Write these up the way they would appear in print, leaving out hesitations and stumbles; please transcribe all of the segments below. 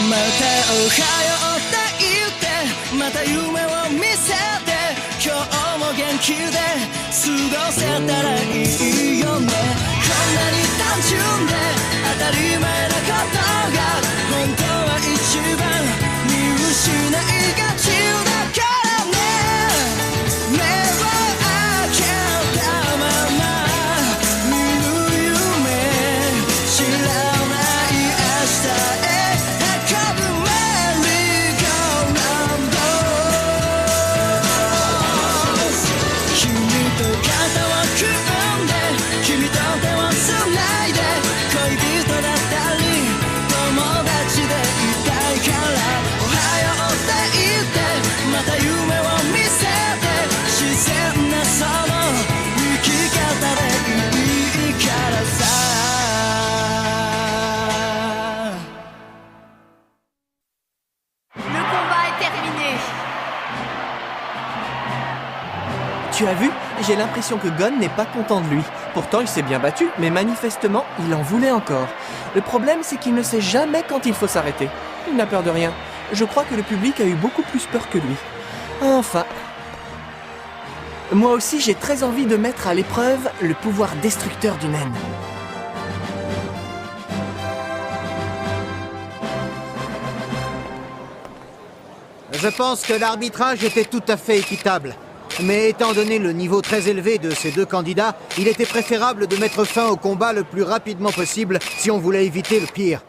またおはようって言ってまた夢を見せて今日も元気で過ごせたらいいよねこんなに単純で当たり前なことが本当は一番見失いがちだからね目を開けたまま見る夢知らない明日へ運ぶメリーゴーラウンド君と肩を組んで君と手をつないで恋人だったり友達でいたいからおはようって言ってまた夢を見せて自然なその生き方でいいからさLe combat est terminé. Tu as vu? J'ai l'impression que Gon n'est pas content de lui. Pourtant, il s'est bien battu, mais manifestement, il en voulait encore. Le problème, c'est qu'il ne sait jamais quand il faut s'arrêter. Il n'a peur de rien. Je crois que le public a eu beaucoup plus peur que lui. Enfin... Moi aussi, j'ai très envie de mettre à l'épreuve le pouvoir destructeur du naine. Je pense que l'arbitrage était tout à fait équitable. Mais étant donné le niveau très élevé de ces deux candidats, il était préférable de mettre fin au combat le plus rapidement possible si on voulait éviter le pire.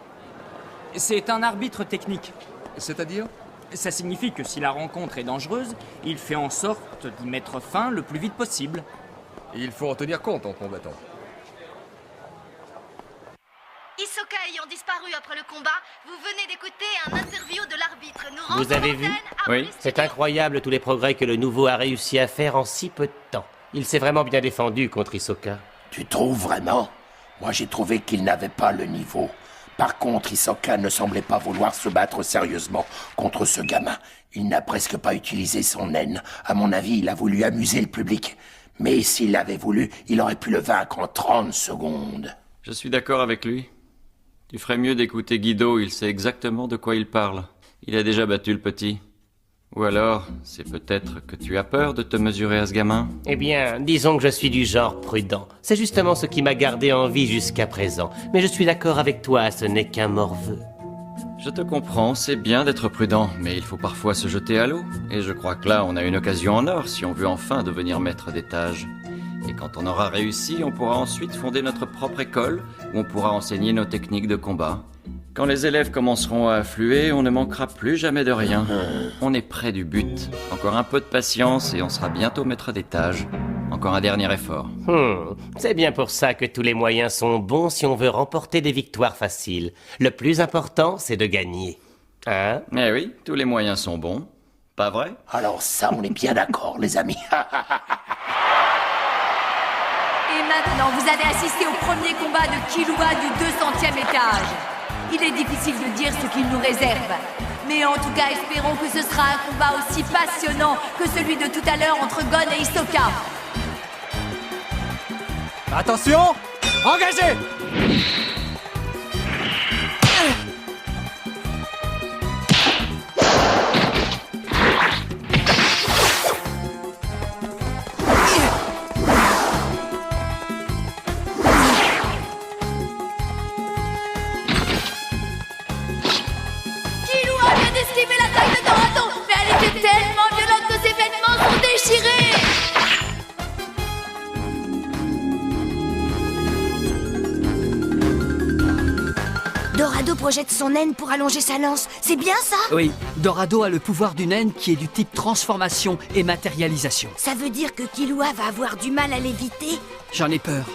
C'est un arbitre technique. C'est-à-dire? Ça signifie que si la rencontre est dangereuse, il fait en sorte d'y mettre fin le plus vite possible. Il faut en tenir compte en combattant. Hisoka ayant disparu après le combat, vous venez d'écouter un interview de l'arbitre. Nous Vous avez vu? Oui. C'est incroyable tous les progrès que le nouveau a réussi à faire en si peu de temps. Il s'est vraiment bien défendu contre Hisoka. Tu trouves vraiment? Moi j'ai trouvé qu'il n'avait pas le niveau. Par contre, Hisoka ne semblait pas vouloir se battre sérieusement contre ce gamin. Il n'a presque pas utilisé son haine. À mon avis, il a voulu amuser le public. Mais s'il l'avait voulu, il aurait pu le vaincre en 30 secondes. Je suis d'accord avec lui. Tu ferais mieux d'écouter Guido, il sait exactement de quoi il parle. Il a déjà battu le petit. Ou alors, c'est peut-être que tu as peur de te mesurer à ce gamin? Eh bien, disons que je suis du genre prudent. C'est justement ce qui m'a gardé en vie jusqu'à présent. Mais je suis d'accord avec toi, ce n'est qu'un morveux. Je te comprends, c'est bien d'être prudent, mais il faut parfois se jeter à l'eau. Et je crois que là, on a une occasion en or si on veut enfin devenir maître d'étage. Et quand on aura réussi, on pourra ensuite fonder notre propre école, où on pourra enseigner nos techniques de combat. Quand les élèves commenceront à affluer, on ne manquera plus jamais de rien. On est près du but. Encore un peu de patience et on sera bientôt maître d'étage. Encore un dernier effort. C'est bien pour ça que tous les moyens sont bons si on veut remporter des victoires faciles. Le plus important, c'est de gagner. Hein? Eh oui, tous les moyens sont bons. Pas vrai? Alors ça, on est bien d'accord, les amis. Et maintenant, vous allez assister au premier combat de Killua du 200e étage. Il est difficile de dire ce qu'il nous réserve. Mais en tout cas, espérons que ce sera un combat aussi passionnant que celui de tout à l'heure entre Gon et Hisoka. Attention! Engagez! Killua vient d'esquiver l'attaque de Dorado, mais elle était tellement violente que ses vêtements sont déchirés. Dorado projette son haine pour allonger sa lance. C'est bien ça? Oui, Dorado a le pouvoir d'une haine qui est du type transformation et matérialisation. Ça veut dire que Killua va avoir du mal à l'éviter? J'en ai peur.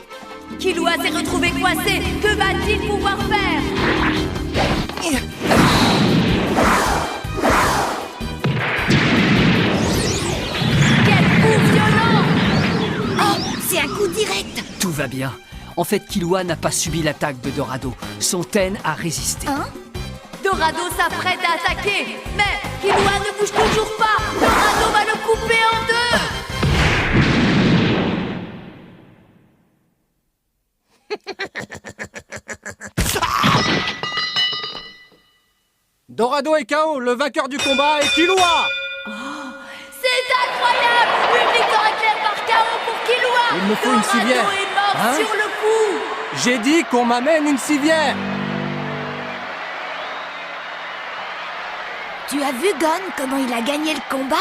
Killua s'est retrouvé coincé. Que va-t-il pouvoir faire? Quel coup violent! Oh, c'est un coup direct! Tout va bien. En fait, Killua n'a pas subi l'attaque de Dorado. Son Ten a résisté. Hein? Dorado s'apprête à attaquer, mais Killua ne bouge toujours pas. Dorado va le couper en deux. Dorado est KO, le vainqueur du combat est Killua. C'est incroyable! Une victoire éclair par KO pour Killua! Il me faut une Dorado civière. est mort Hein? sur le coup! J'ai dit qu'on m'amène une civière. Tu as vu, Gon, comment il a gagné le combat?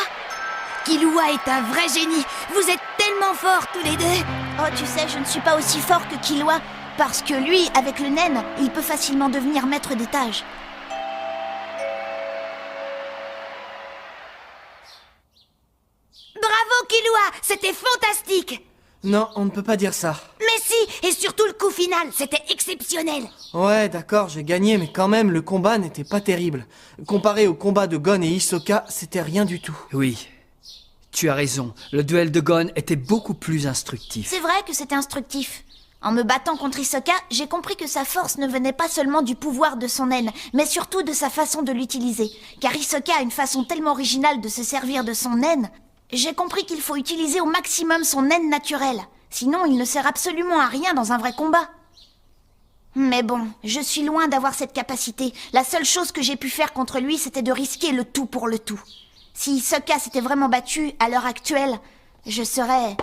Killua est un vrai génie. Vous êtes tellement forts tous les deux. Oh, tu sais, je ne suis pas aussi fort que Killua. Parce que lui, avec le naine, il peut facilement devenir maître d'étage. Bravo, Killua! C'était fantastique! Non, on ne peut pas dire ça. Mais si! Et surtout le coup final, c'était exceptionnel! Ouais, d'accord, j'ai gagné, mais quand même, le combat n'était pas terrible. Comparé au combat de Gon et Hisoka, c'était rien du tout. Oui, tu as raison. Le duel de Gon était beaucoup plus instructif. C'est vrai que c'était instructif. En me battant contre Hisoka, j'ai compris que sa force ne venait pas seulement du pouvoir de son naine, mais surtout de sa façon de l'utiliser. Car Hisoka a une façon tellement originale de se servir de son naine. J'ai compris qu'il faut utiliser au maximum son naine naturelle. Sinon, il ne sert absolument à rien dans un vrai combat. Mais bon, je suis loin d'avoir cette capacité. La seule chose que j'ai pu faire contre lui, c'était de risquer le tout pour le tout. Si Hisoka s'était vraiment battu, à l'heure actuelle, je serais...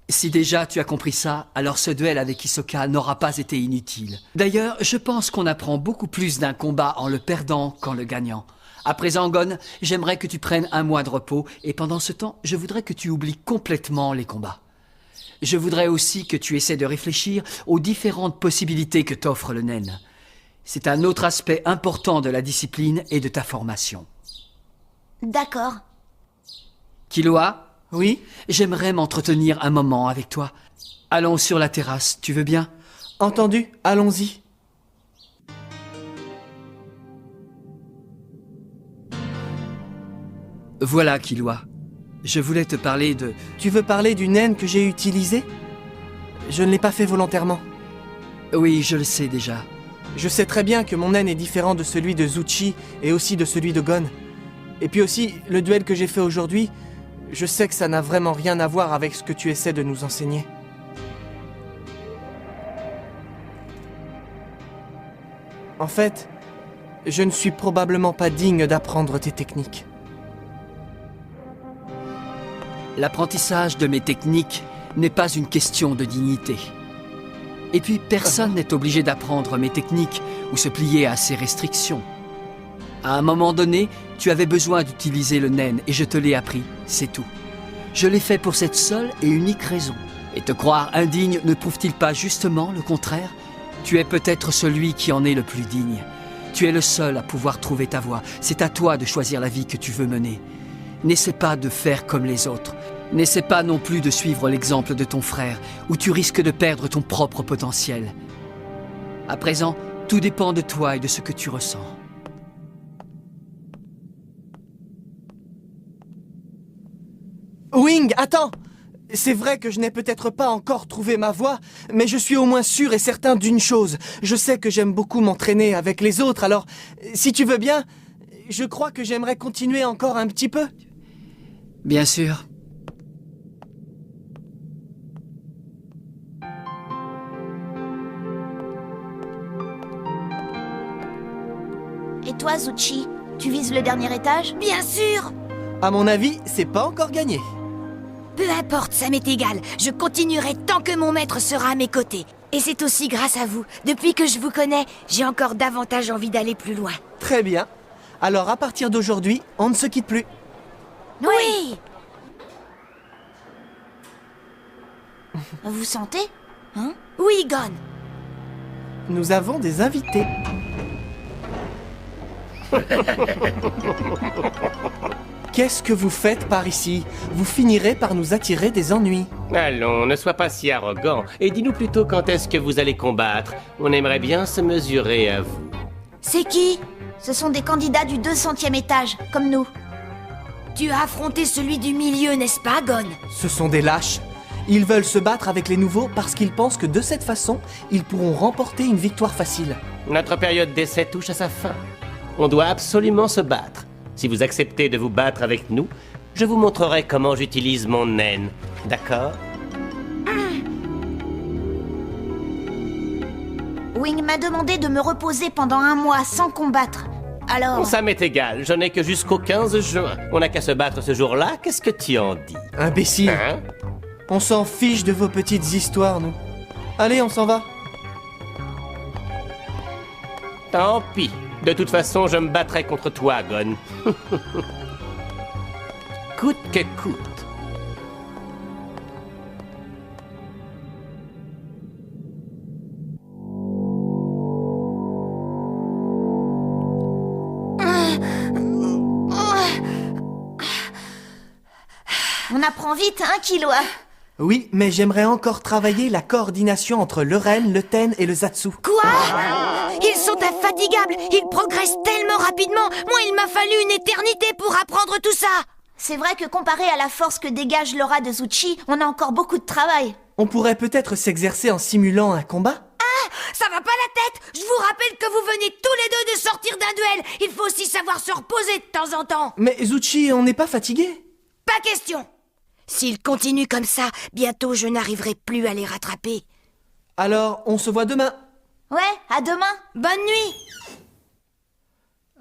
Si déjà tu as compris ça, alors ce duel avec Hisoka n'aura pas été inutile. D'ailleurs, je pense qu'on apprend beaucoup plus d'un combat en le perdant qu'en le gagnant. À présent, Gon, j'aimerais que tu prennes un mois de repos, et pendant ce temps, je voudrais que tu oublies complètement les combats. Je voudrais aussi que tu essaies de réfléchir aux différentes possibilités que t'offre le naine. C'est un autre aspect important de la discipline et de ta formation. D'accord. Killua? Oui? J'aimerais m'entretenir un moment avec toi. Allons sur la terrasse, tu veux bien? Entendu, allons-y. Voilà, Killua. Je voulais te parler de... Tu veux parler du naine que j'ai utilisé? Je ne l'ai pas fait volontairement. Oui, je le sais déjà. Je sais très bien que mon naine est différent de celui de Zuchi et aussi de celui de Gon. Et puis aussi, le duel que j'ai fait aujourd'hui, je sais que ça n'a vraiment rien à voir avec ce que tu essaies de nous enseigner. En fait, je ne suis probablement pas digne d'apprendre tes techniques. L'apprentissage de mes techniques n'est pas une question de dignité. Et puis, personne n'est obligé d'apprendre mes techniques ou se plier à ces restrictions. À un moment donné, tu avais besoin d'utiliser le naine et je te l'ai appris, c'est tout. Je l'ai fait pour cette seule et unique raison. Et te croire indigne ne prouve-t-il pas justement le contraire? Tu es peut-être celui qui en est le plus digne. Tu es le seul à pouvoir trouver ta voie. C'est à toi de choisir la vie que tu veux mener. N'essaie pas de faire comme les autres. N'essaie pas non plus de suivre l'exemple de ton frère, où tu risques de perdre ton propre potentiel. À présent, tout dépend de toi et de ce que tu ressens. Wing, attends! C'est vrai que je n'ai peut-être pas encore trouvé ma voie, mais je suis au moins sûr et certain d'une chose. Je sais que j'aime beaucoup m'entraîner avec les autres, alors, si tu veux bien, je crois que j'aimerais continuer encore un petit peu. Bien sûr. Et toi, Zuchi, tu vises le dernier étage? Bien sûr! À mon avis, c'est pas encore gagné. Peu importe, ça m'est égal. Je continuerai tant que mon maître sera à mes côtés. Et c'est aussi grâce à vous. Depuis que je vous connais, j'ai encore davantage envie d'aller plus loin. Très bien. Alors à partir d'aujourd'hui, on ne se quitte plus. Oui! Vous sentez? Hein? Oui, Gon. Nous avons des invités. Qu'est-ce que vous faites par ici? Vous finirez par nous attirer des ennuis. Allons, ne sois pas si arrogant, et dis-nous plutôt quand est-ce que vous allez combattre. On aimerait bien se mesurer à vous. C'est qui? Ce sont des candidats du 200e étage, comme nous. Tu as affronté celui du milieu, n'est-ce pas, Gon? Ce sont des lâches. Ils veulent se battre avec les nouveaux parce qu'ils pensent que de cette façon, ils pourront remporter une victoire facile. Notre période d'essai touche à sa fin. On doit absolument se battre. Si vous acceptez de vous battre avec nous, je vous montrerai comment j'utilise mon naine. D'accord? Wing m'a demandé de me reposer pendant un mois sans combattre. Alors... Ça m'est égal, je n'ai que jusqu'au 15 juin. On n'a qu'à se battre ce jour-là, qu'est-ce que tu en dis? Imbécile. Hein? On s'en fiche de vos petites histoires, nous. Allez, on s'en va. Tant pis. De toute façon, je me battrai contre toi, Gon. Coûte que coûte. On apprend vite, hein, Killua? Oui, mais j'aimerais encore travailler la coordination entre le Ren, le Ten et le Zatsu. Quoi? Ils sont infatigables. Ils progressent tellement rapidement. Moi, il m'a fallu une éternité pour apprendre tout ça. C'est vrai que comparé à la force que dégage l'aura de Zuchi, on a encore beaucoup de travail. On pourrait peut-être s'exercer en simulant un combat? Ça va pas la tête. Je vous rappelle que vous venez tous les deux de sortir d'un duel. Il faut aussi savoir se reposer de temps en temps. Mais Zuchi, on n'est pas fatigué? Pas question. S'ils continuent comme ça, bientôt je n'arriverai plus à les rattraper. Alors, on se voit demain. Ouais, à demain. Bonne nuit.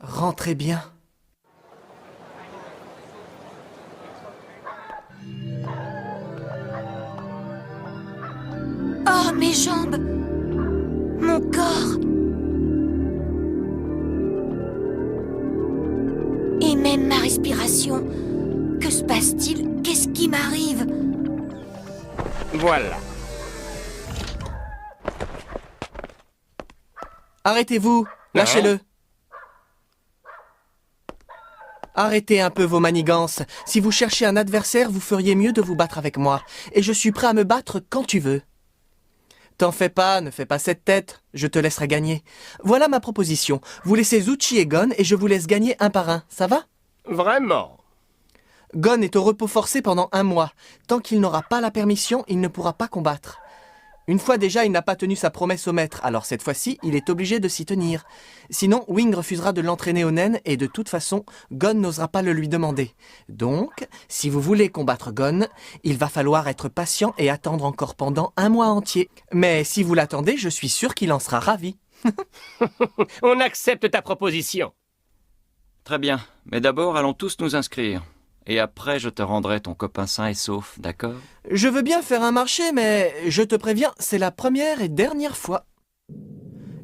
Rentrez bien. Oh, mes jambes. Mon corps. Et même ma respiration. Que se passe-t-il? Qu'est-ce qui m'arrive? Voilà. Arrêtez-vous. Lâchez-le. Arrêtez un peu vos manigances. Si vous cherchez un adversaire, vous feriez mieux de vous battre avec moi. Et je suis prêt à me battre quand tu veux. T'en fais pas, ne fais pas cette tête. Je te laisserai gagner. Voilà ma proposition. Vous laissez Zuchi et Gon et je vous laisse gagner un par un. Ça va? Vraiment? Gon est au repos forcé pendant 1 mois. Tant qu'il n'aura pas la permission, il ne pourra pas combattre. Une fois déjà, il n'a pas tenu sa promesse au maître, alors cette fois-ci, il est obligé de s'y tenir. Sinon, Wing refusera de l'entraîner au naine et de toute façon, Gon n'osera pas le lui demander. Donc, si vous voulez combattre Gon, il va falloir être patient et attendre encore pendant 1 mois entier. Mais si vous l'attendez, je suis sûr qu'il en sera ravi. On accepte ta proposition. Très bien, mais d'abord allons tous nous inscrire. Et après, je te rendrai ton copain sain et sauf, d'accord? Je veux bien faire un marché, mais je te préviens, c'est la première et dernière fois.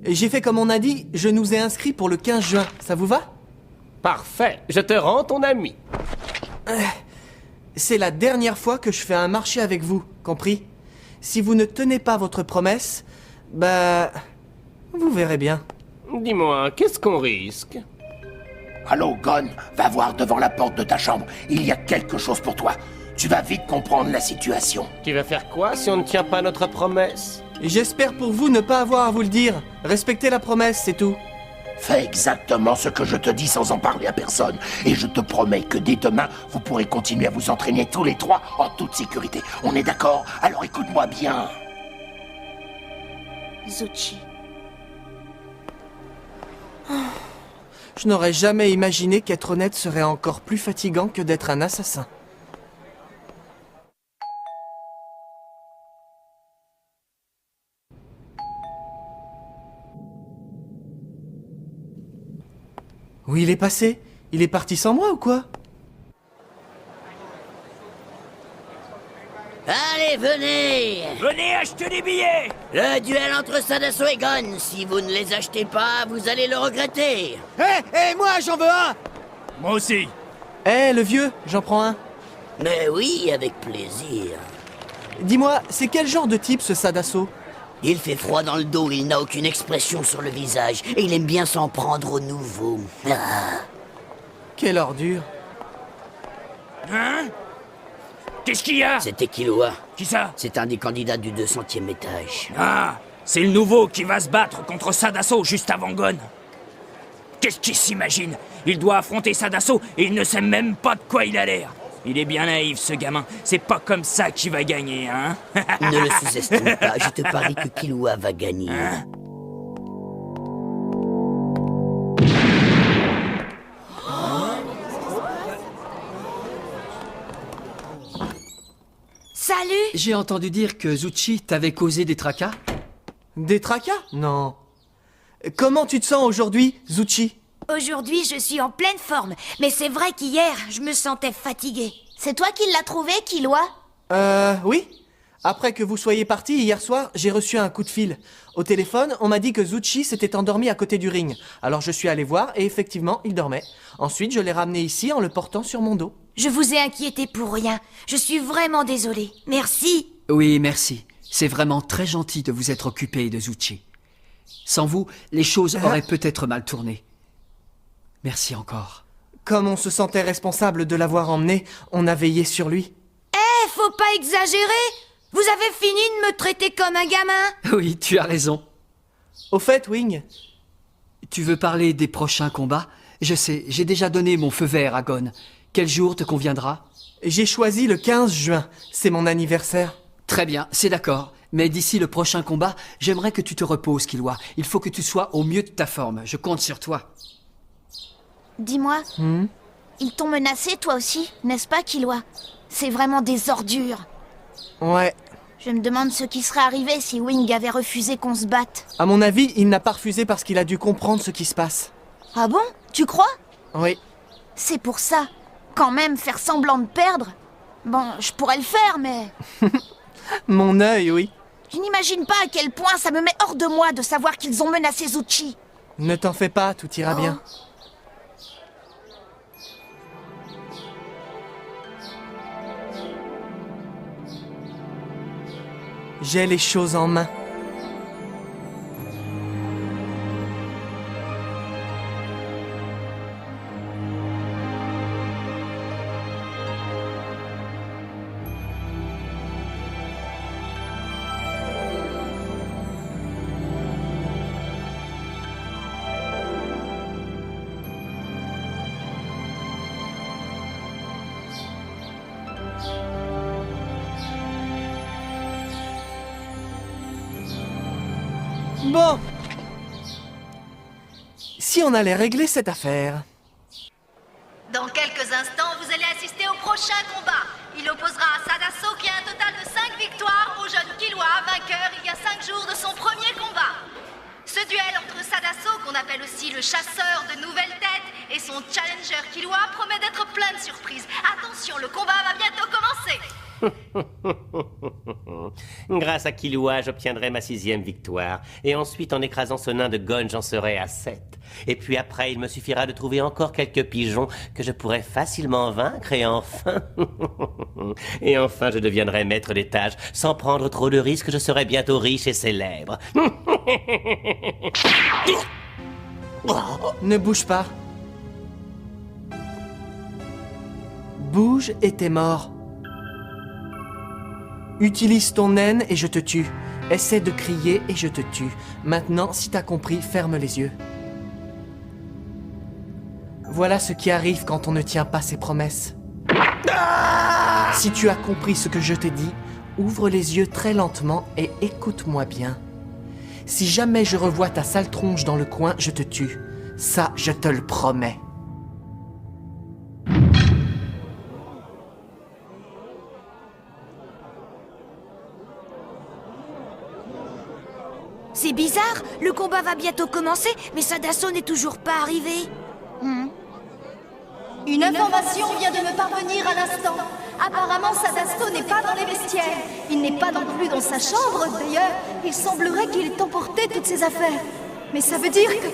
J'ai fait comme on a dit, je nous ai inscrits pour le 15 juin. Ça vous va? Parfait, je te rends ton ami. C'est la dernière fois que je fais un marché avec vous, compris? Si vous ne tenez pas votre promesse, bah... vous verrez bien. Dis-moi, qu'est-ce qu'on risque? Allô, Gon, va voir devant la porte de ta chambre. Il y a quelque chose pour toi. Tu vas vite comprendre la situation. Tu vas faire quoi si on ne tient pas notre promesse? J'espère pour vous ne pas avoir à vous le dire. Respectez la promesse, c'est tout. Fais exactement ce que je te dis sans en parler à personne. Et je te promets que dès demain, vous pourrez continuer à vous entraîner tous les 3 en toute sécurité. On est d'accord? Alors écoute-moi bien. Zuchi. Je n'aurais jamais imaginé qu'être honnête serait encore plus fatigant que d'être un assassin. Où il est passé? Il est parti sans moi ou quoi? Allez, venez! Venez acheter des billets! Le duel entre Sadaso et Gon, si vous ne les achetez pas, vous allez le regretter! Hé, moi j'en veux un! Moi aussi! Le vieux, j'en prends un. Mais oui, avec plaisir. Dis-moi, c'est quel genre de type ce Sadaso? Il fait froid dans le dos, il n'a aucune expression sur le visage, et il aime bien s'en prendre au nouveau. Ah. Quelle ordure. Hein? Qu'est-ce qu'il y a? C'était Killua. Qui ça? C'est un des candidats du 200e étage. Ah, c'est le nouveau qui va se battre contre Sadaso juste avant Gon. Qu'est-ce qu'il s'imagine? Il doit affronter Sadaso et il ne sait même pas de quoi il a l'air. Il est bien naïf, ce gamin. C'est pas comme ça qu'il va gagner, hein? Ne le sous-estime pas, je te parie que Killua va gagner. Hein? Salut! J'ai entendu dire que Zuchi t'avait causé des tracas? Des tracas? Non. Comment tu te sens aujourd'hui, Zuchi? Aujourd'hui, je suis en pleine forme. Mais c'est vrai qu'hier, je me sentais fatiguée. C'est toi qui l'as trouvé, Killua? Oui. Après que vous soyez parti hier soir, j'ai reçu un coup de fil. Au téléphone, on m'a dit que Zuchi s'était endormi à côté du ring. Alors je suis allé voir et effectivement, il dormait. Ensuite, je l'ai ramené ici en le portant sur mon dos. Je vous ai inquiété pour rien. Je suis vraiment désolée. Merci. Oui, merci. C'est vraiment très gentil de vous être occupé de Zuchi. Sans vous, les choses auraient peut-être mal tourné. Merci encore. Comme on se sentait responsable de l'avoir emmené, on a veillé sur lui. Faut pas exagérer. Vous avez fini de me traiter comme un gamin. Oui, tu as raison. Au fait, Wing... Tu veux parler des prochains combats? Je sais, j'ai déjà donné mon feu vert à Gon. Quel jour te conviendra? J'ai choisi le 15 juin. C'est mon anniversaire. Très bien, c'est d'accord. Mais d'ici le prochain combat, j'aimerais que tu te reposes, Killua. Il faut que tu sois au mieux de ta forme. Je compte sur toi. Dis-moi, ils t'ont menacé toi aussi, n'est-ce pas, Killua? C'est vraiment des ordures. Ouais. Je me demande ce qui serait arrivé si Wing avait refusé qu'on se batte. À mon avis, il n'a pas refusé parce qu'il a dû comprendre ce qui se passe. Ah bon? Tu crois? Oui. C'est pour ça. Quand même, faire semblant de perdre? Bon, je pourrais le faire, mais... Mon œil, oui. Je n'imagine pas à quel point ça me met hors de moi de savoir qu'ils ont menacé Zuchi. Ne t'en fais pas, tout ira bien. J'ai les choses en main. Bon. Si on allait régler cette affaire. Dans quelques instants, vous allez assister au prochain combat. Il opposera Sadaso qui a un total de 5 victoires au jeune Killua, vainqueur il y a 5 jours de son premier combat. Ce duel entre Sadaso, qu'on appelle aussi le chasseur de nouvelles têtes, et son challenger Killua promet d'être plein de surprises. Attention, le combat va bientôt commencer. Grâce à Killua, j'obtiendrai ma 6e victoire. Et ensuite, en écrasant ce nain de Gon, j'en serai à 7. Et puis après, il me suffira de trouver encore quelques pigeons que je pourrais facilement vaincre et enfin... et enfin, je deviendrai maître d'étage. Sans prendre trop de risques, je serai bientôt riche et célèbre. Ne bouge pas. Bouge et t'es mort. Utilise ton naine et je te tue. Essaie de crier et je te tue. Maintenant, si t'as compris, ferme les yeux. Voilà ce qui arrive quand on ne tient pas ses promesses. Si tu as compris ce que je t'ai dit, ouvre les yeux très lentement et écoute-moi bien. Si jamais je revois ta sale tronche dans le coin, je te tue. Ça, je te le promets. C'est bizarre, le combat va bientôt commencer, mais Sadaso n'est toujours pas arrivé. Une information vient de me parvenir à l'instant. Apparemment, Sadaso n'est pas dans les vestiaires. Il n'est pas non plus dans sa chambre. D'ailleurs, il semblerait qu'il ait emporté toutes ses affaires. Mais ça veut dire que...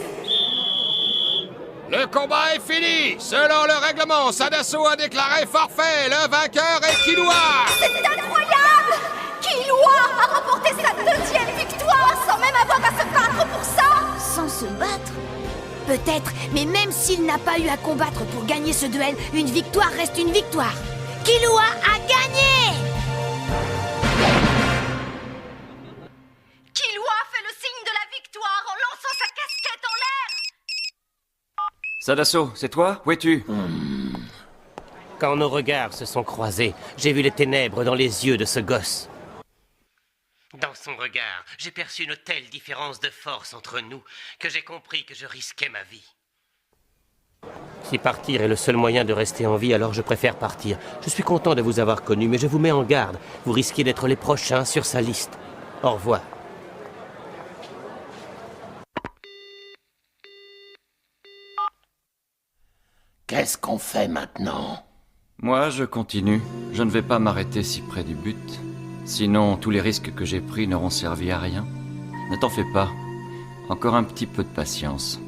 Le combat est fini. Selon le règlement, Sadaso a déclaré forfait. Le vainqueur est Killua. C'est incroyable! Killua a remporté sa 2e victoire sans même avoir à se battre pour ça! Sans se battre? Peut-être, mais même s'il n'a pas eu à combattre pour gagner ce duel, une victoire reste une victoire. Killua a gagné! Killua fait le signe de la victoire en lançant sa casquette en l'air! Sadaso, c'est toi? Où es-tu? Quand nos regards se sont croisés, j'ai vu les ténèbres dans les yeux de ce gosse. Dans son regard, j'ai perçu une telle différence de force entre nous que j'ai compris que je risquais ma vie. Si partir est le seul moyen de rester en vie, alors je préfère partir. Je suis content de vous avoir connu, mais je vous mets en garde. Vous risquez d'être les prochains sur sa liste. Au revoir. Qu'est-ce qu'on fait maintenant? Moi, je continue. Je ne vais pas m'arrêter si près du but. Sinon, tous les risques que j'ai pris n'auront servi à rien. Ne t'en fais pas. Encore un petit peu de patience.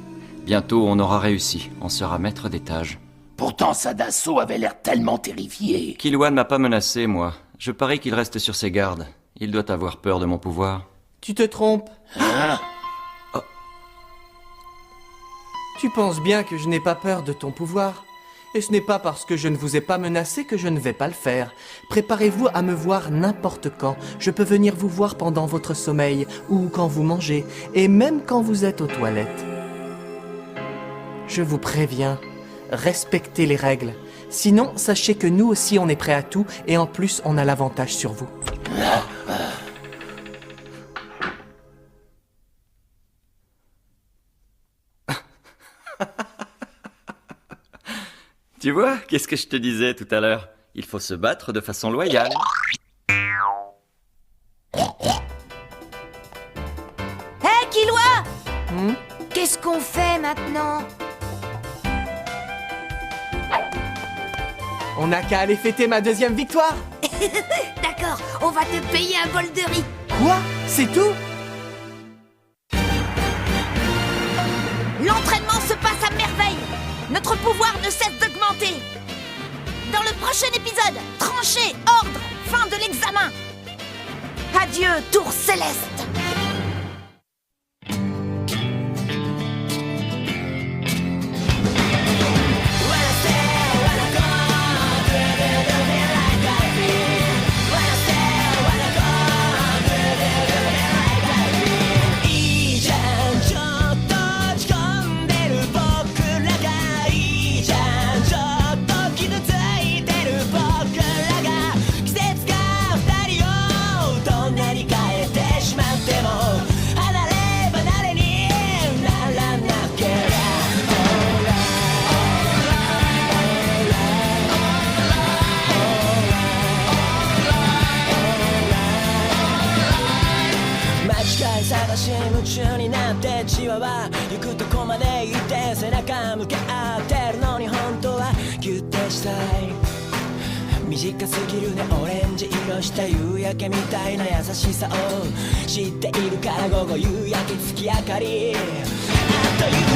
Bientôt, on aura réussi. On sera maître d'étage. Pourtant, Sadaso avait l'air tellement terrifié. Killua ne m'a pas menacé, moi. Je parie qu'il reste sur ses gardes. Il doit avoir peur de mon pouvoir. Tu te trompes. Hein? Tu penses bien que je n'ai pas peur de ton pouvoir. Et ce n'est pas parce que je ne vous ai pas menacé que je ne vais pas le faire. Préparez-vous à me voir n'importe quand. Je peux venir vous voir pendant votre sommeil, ou quand vous mangez, et même quand vous êtes aux toilettes. Je vous préviens, respectez les règles. Sinon, sachez que nous aussi on est prêts à tout, et en plus on a l'avantage sur vous. Tu vois, qu'est-ce que je te disais tout à l'heure? Il faut se battre de façon loyale. Hé, Killua! Qu'est-ce qu'on fait maintenant? On n'a qu'à aller fêter ma deuxième victoire. D'accord, on va te payer un bol de riz. Quoi? C'est tout? L'entraînement se passe à merveille. Notre pouvoir ne cesse d'augmenter. Dans le prochain épisode, tranchée, ordre, fin de l'examen. Adieu, tour céleste.探し夢中になってじわは行くとこまで行って背中向け合ってるのに本当はギュッてしたい短すぎるねオレンジ色した夕焼けみたいな優しさを知っているから午後夕焼け月明かりあっという間